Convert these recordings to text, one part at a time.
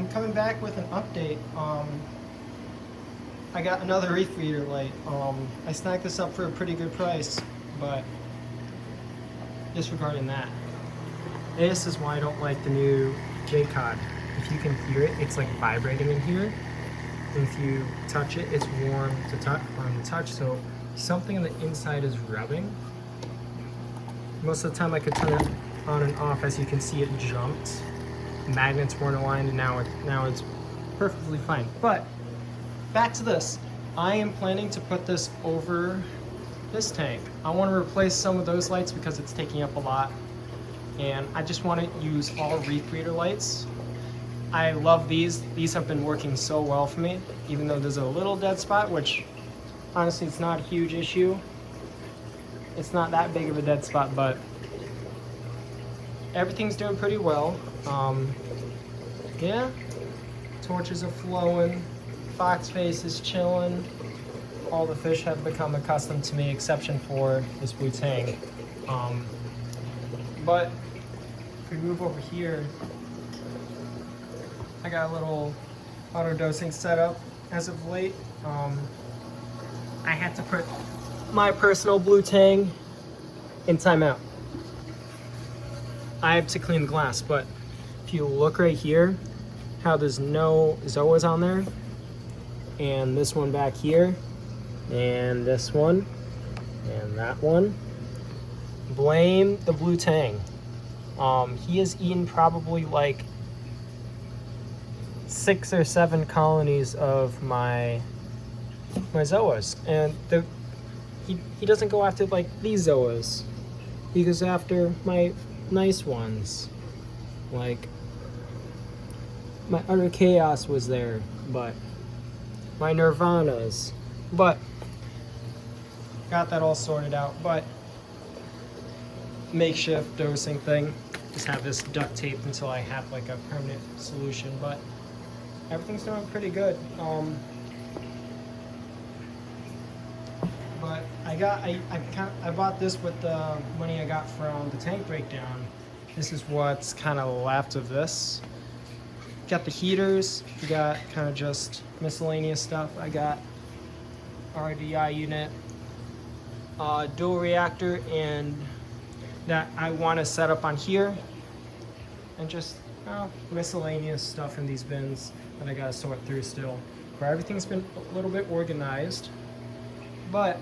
I'm coming back with an update. I got another reefbreeder light. I snagged this up for a pretty good price, but disregarding that. This is why I don't like the new J-Cod. If you can hear it, it's like vibrating in here. And if you touch it, it's warm to touch, so something on the inside is rubbing. Most of the time I could turn it on and off. As you can see, it jumped. Magnets weren't aligned, and now it's perfectly fine. But back to this. I am planning to put this over this tank. I want to replace some of those lights because it's taking up a lot. And I just want to use all reefbreeder lights. I love these. These have been working so well for me, even though there's a little dead spot, which honestly it's not a huge issue. It's not that big of a dead spot, but everything's doing pretty well. Yeah, torches are flowing, fox face is chilling. All the fish have become accustomed to me, exception for this blue tang. But if we move over here, I got a little auto dosing setup as of late. I had to put my personal blue tang in timeout. I have to clean the glass, but if you look right here, how there's no zoas on there, and this one back here, and this one, and that one, blame the blue tang. He has eaten probably like 6 or 7 colonies of my zoas, and he doesn't go after like these zoas. He goes after my nice ones. Like my utter chaos was there, but my nirvanas, but got that all sorted out. But makeshift dosing thing, just have this duct taped until I have like a permanent solution. But everything's doing pretty good. But I bought this with the money I got from the tank breakdown. This is what's kind of left of this. Got the heaters. We got kind of just miscellaneous stuff. I got RDI unit, dual reactor, and that I want to set up on here, and just miscellaneous stuff in these bins that I gotta sort through still. But everything's been a little bit organized. But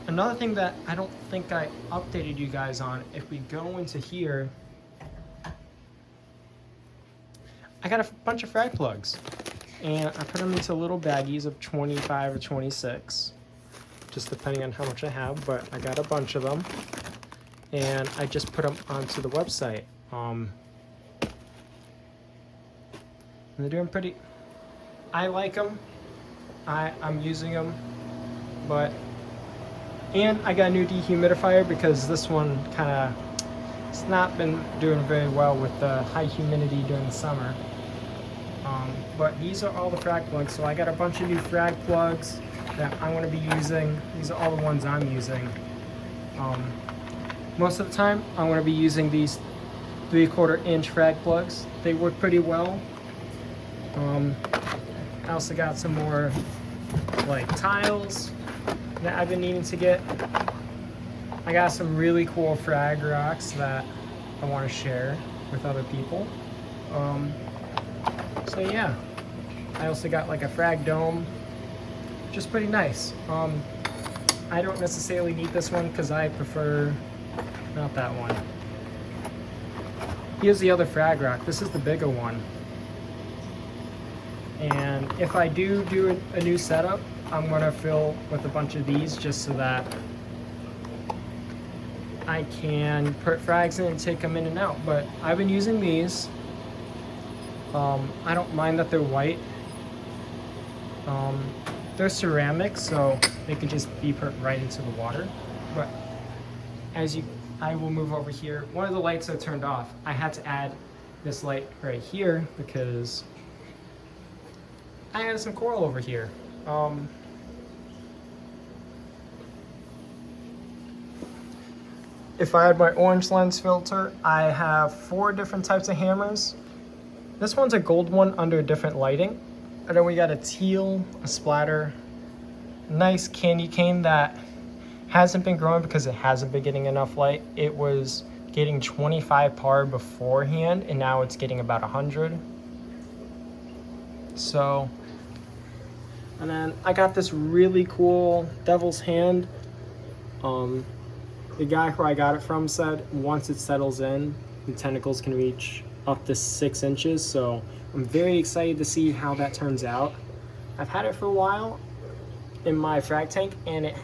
another thing that I don't think I updated you guys on, if we go into here, I got a bunch of frag plugs, and I put them into little baggies of 25 or 26, just depending on how much I have, but I got a bunch of them, and I just put them onto the website. And they're doing pretty, I like them, I'm using them, and I got a new dehumidifier because this one it's not been doing very well with the high humidity during the summer. But these are all the frag plugs, so I got a bunch of new frag plugs that I'm going to be using. These are all the ones I'm using. Most of the time I'm going to be using these 3/4 inch frag plugs. They work pretty well. I also got some more like tiles that I've been needing to get. I got some really cool frag rocks that I want to share with other people. So yeah, I also got like a frag dome, which is pretty nice. I don't necessarily need this one because I prefer not that one. Here's the other frag rock. This is the bigger one. And if I do a new setup, I'm gonna fill with a bunch of these just so that I can put frags in and take them in and out. But I've been using these. I don't mind that they're white. They're ceramic, so they can just be put right into the water. But I will move over here. One of the lights are turned off. I had to add this light right here because I added some coral over here. If I had my orange lens filter, I have 4 different types of hammers. This one's a gold one under different lighting. And then we got a teal, a splatter, nice candy cane that hasn't been growing because it hasn't been getting enough light. It was getting 25 par beforehand, and now it's getting about 100. So, and then I got this really cool devil's hand. The guy who I got it from said once it settles in, the tentacles can reach up to 6 inches. So I'm very excited to see how that turns out. I've had it for a while in my frag tank and it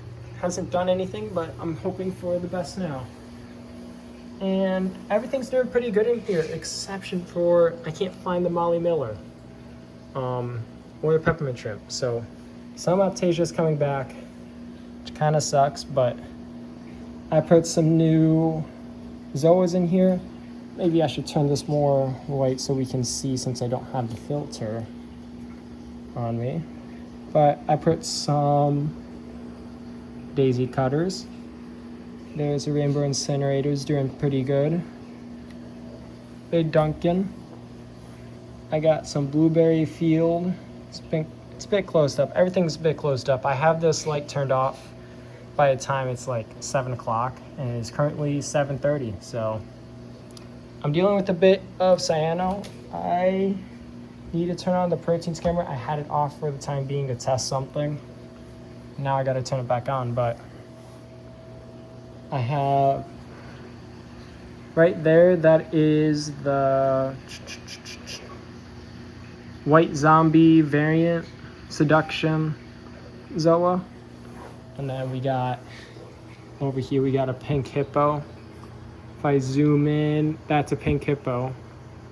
hasn't done anything, but I'm hoping for the best now. And everything's doing pretty good in here, exception for I can't find the Molly Miller or the peppermint shrimp. So some Aptasia's coming back, which kind of sucks, but I put some new Zoas in here. Maybe I should turn this more white so we can see, since I don't have the filter on me. But I put some daisy cutters. There's a rainbow incinerator's doing pretty good. Big Duncan. I got some blueberry field. It's a bit closed up. Everything's a bit closed up. I have this light turned off by the time it's like 7 o'clock, and it's currently 7:30. So I'm dealing with a bit of cyano. I need to turn on the proteins camera. I had it off for the time being to test something. Now I got to turn it back on, but I have right there, that is the white zombie variant seduction Zoa. And then we got over here, we got a pink hippo. If I zoom in, that's a pink hippo.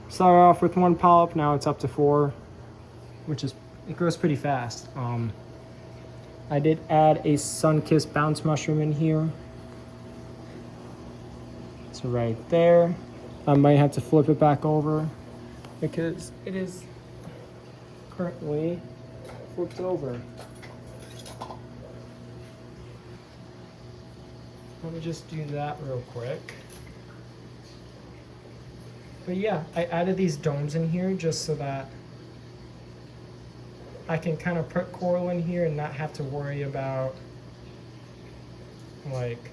Started off with 1 polyp, now it's up to 4, which is, it grows pretty fast. I did add a sun-kissed bounce mushroom in here. It's right there. I might have to flip it back over because it is currently flipped over. Let me just do that real quick. But yeah, I added these domes in here just so that I can kind of put coral in here and not have to worry about like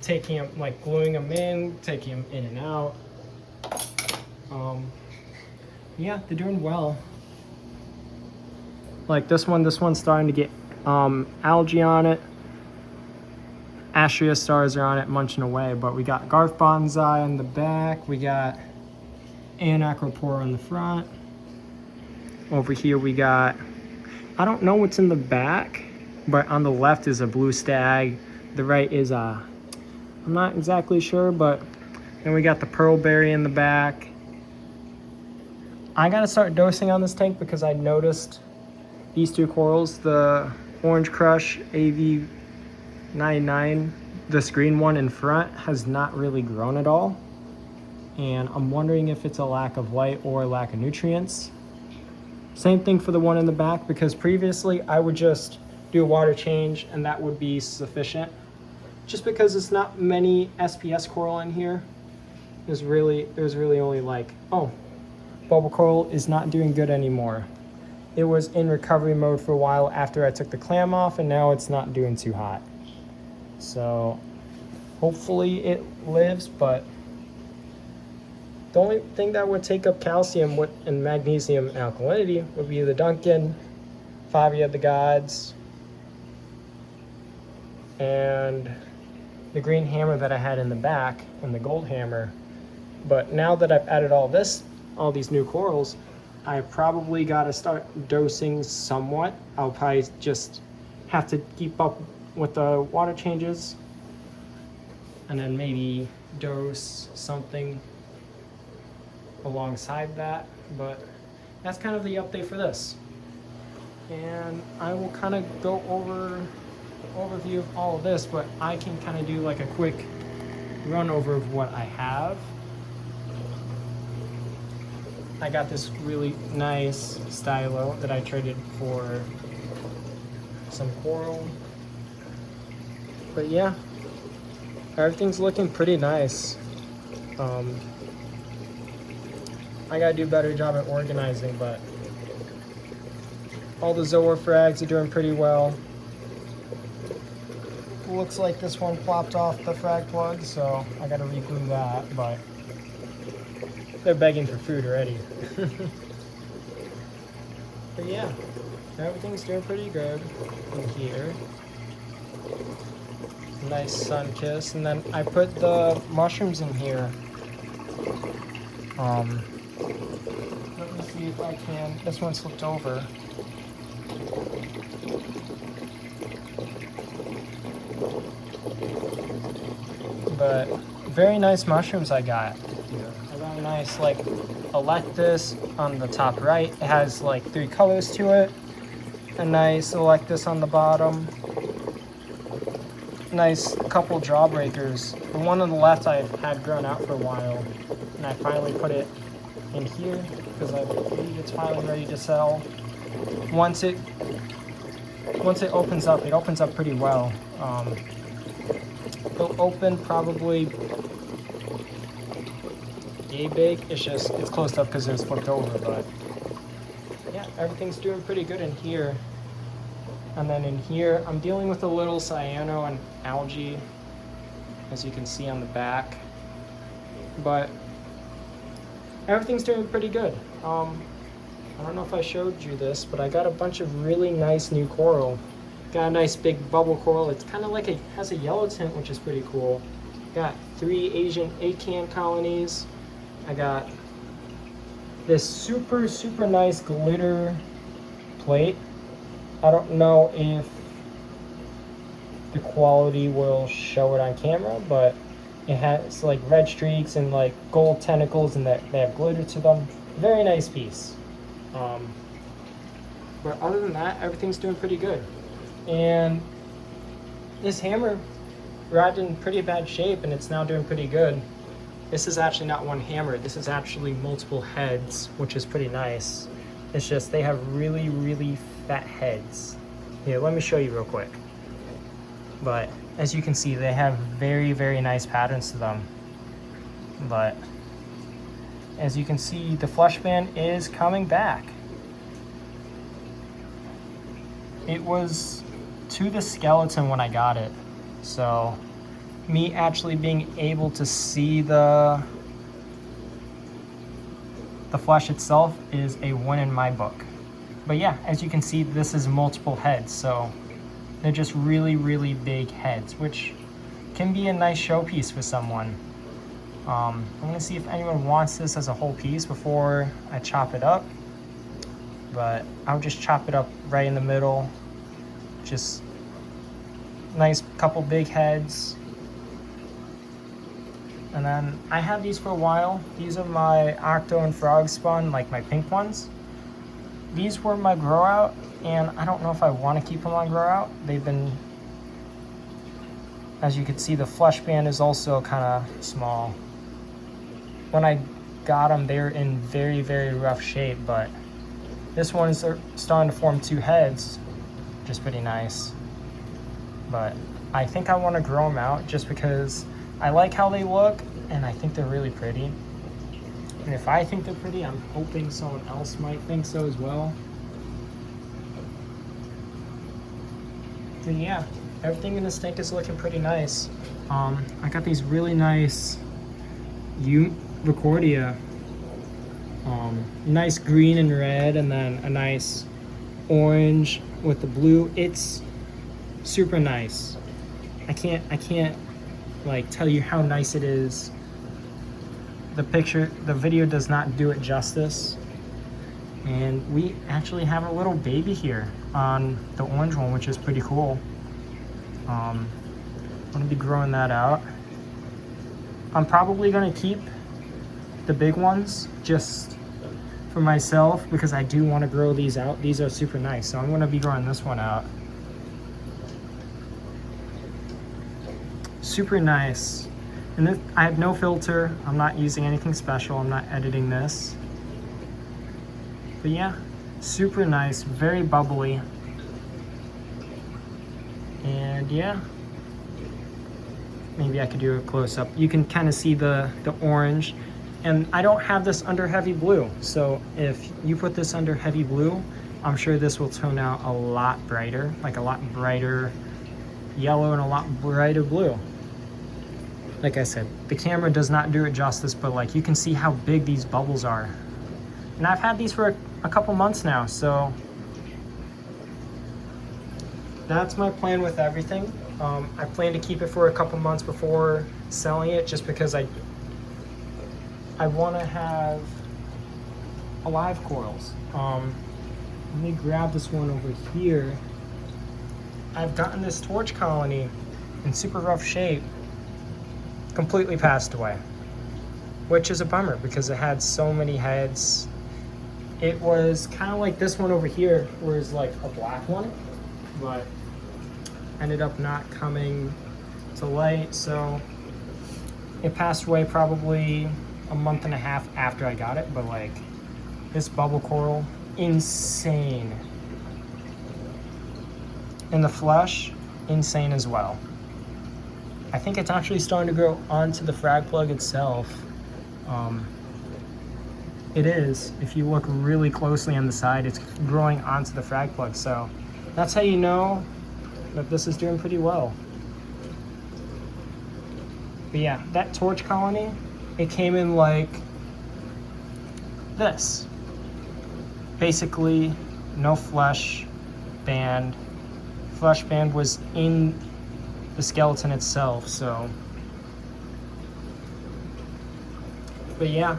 taking them, like gluing them in, taking them in and out. Yeah, they're doing well. Like this one's starting to get algae on it. Astrea stars are on it munching away, but we got Garth Bonsai in the back. We got Anacropora on the front. Over here we got, I don't know what's in the back, but on the left is a blue stag. The right is a, I'm not exactly sure, but then we got the pearlberry in the back. I gotta start dosing on this tank because I noticed these 2 corals, the Orange Crush AV99, this green one in front, has not really grown at all. And I'm wondering if it's a lack of light or a lack of nutrients. Same thing for the one in the back, because previously I would just do a water change and that would be sufficient. Just because there's not many SPS coral in here. There's really only like, oh, bubble coral is not doing good anymore. It was in recovery mode for a while after I took the clam off, and now it's not doing too hot. So hopefully it lives, but the only thing that would take up calcium and magnesium and alkalinity would be the Duncan, Favia of the Gods, and the green hammer that I had in the back, and the gold hammer. But now that I've added all these new corals, I probably got to start dosing somewhat. I'll probably just have to keep up with the water changes and then maybe dose something alongside that. But that's kind of the update for this. And I will kind of go over the overview of all of this, but I can kind of do like a quick run over of what I have. I got this really nice stylo that I traded for some coral. But yeah, everything's looking pretty nice. I gotta do a better job at organizing, but all the Zoa frags are doing pretty well. Looks like this one flopped off the frag plug, so I gotta reglue that, but they're begging for food already. But yeah, everything's doing pretty good in here. Nice sun kiss, and then I put the mushrooms in here. Let me see if I can. This one slipped over. But very nice mushrooms I got. A really nice like electus on the top right. It has like 3 colors to it. A nice electus on the bottom. Nice couple jawbreakers. The one on the left I had grown out for a while, and I finally put it in here because I believe it's finally ready to sell. Once it opens up, it opens up pretty well. It'll open probably yay big. It's closed up because it was flipped over, but yeah, everything's doing pretty good in here. And then in here, I'm dealing with a little cyano and algae, as you can see on the back. But everything's doing pretty good. I don't know if I showed you this, but I got a bunch of really nice new coral. Got a nice big bubble coral. It's kind of like has a yellow tint, which is pretty cool. Got 3 Asian acan colonies. I got this super, super nice glitter plate. I don't know if the quality will show it on camera, but it has like red streaks and like gold tentacles, and they have glitter to them. Very nice piece. But other than that, everything's doing pretty good. And this hammer arrived in pretty bad shape, and it's now doing pretty good. This is actually not one hammer. This is actually multiple heads, which is pretty nice. It's just they have really, really fat heads. Here, let me show you real quick. But as you can see, they have very, very nice patterns to them. But as you can see, the flesh band is coming back. It was to the skeleton when I got it. So me actually being able to see the flesh itself is a win in my book. But yeah, as you can see, this is multiple heads, so they're just really, really big heads, which can be a nice showpiece for someone. I'm gonna see if anyone wants this as a whole piece before I chop it up, but I'll just chop it up right in the middle. Just nice couple big heads. And then I had these for a while. These are my octo and frog spawn, like my pink ones. These were my grow out, and I don't know if I want to keep them on grow out. They've been, as you can see, the flesh band is also kind of small. When I got them, they were in very, very rough shape, but this one is starting to form 2 heads, which is pretty nice. But I think I want to grow them out just because I like how they look, and I think they're really pretty. And if I think they're pretty, I'm hoping someone else might think so as well. But yeah, everything in this tank is looking pretty nice. I got these really nice Recordia. Nice green and red, and then a nice orange with the blue. It's super nice. I can't like tell you how nice it is. The video does not do it justice. And we actually have a little baby here on the orange one, which is pretty cool. I'm gonna be growing that out. I'm probably gonna keep the big ones just for myself because I do want to grow these out. These are super nice, so I'm gonna be growing this one out. Super nice. And this, I have no filter. I'm not using anything special. I'm not editing this. But yeah, super nice, very bubbly. And yeah, maybe I could do a close up. You can kind of see the orange. And I don't have this under heavy blue. So if you put this under heavy blue, I'm sure this will turn out a lot brighter, like a lot brighter yellow and a lot brighter blue. Like I said, the camera does not do it justice, but like you can see how big these bubbles are. And I've had these for a couple months now, so that's my plan with everything. I plan to keep it for a couple months before selling it, just because I want to have alive corals. Let me grab this one over here. I've gotten this torch colony in super rough shape, completely passed away, which is a bummer because it had so many heads. It was kind of like this one over here, where it's like a black one, but ended up not coming to light, so it passed away probably a month and a half after I got it. But like this bubble coral, insane. And the flesh, insane as well. I think it's actually starting to grow onto the frag plug itself. It is. If you look really closely on the side, it's growing onto the frag plug. So that's how you know that this is doing pretty well. But yeah, that torch colony, it came in like this. Basically, no flesh band. Flesh band was in the skeleton itself, so. But yeah,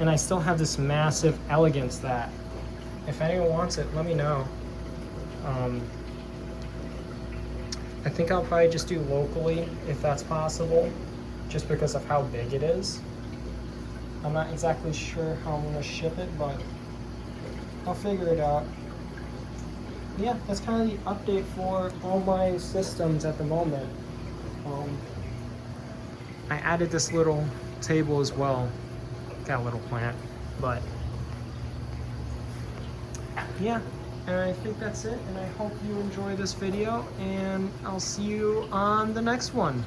and I still have this massive elegance that if anyone wants it, let me know. I think I'll probably just do locally if that's possible, just because of how big it is. I'm not exactly sure how I'm gonna ship it, but I'll figure it out. Yeah, that's kind of the update for all my systems at the moment. I added this little table as well. Got a little plant, but yeah, and I think that's it, and I hope you enjoy this video, and I'll see you on the next one.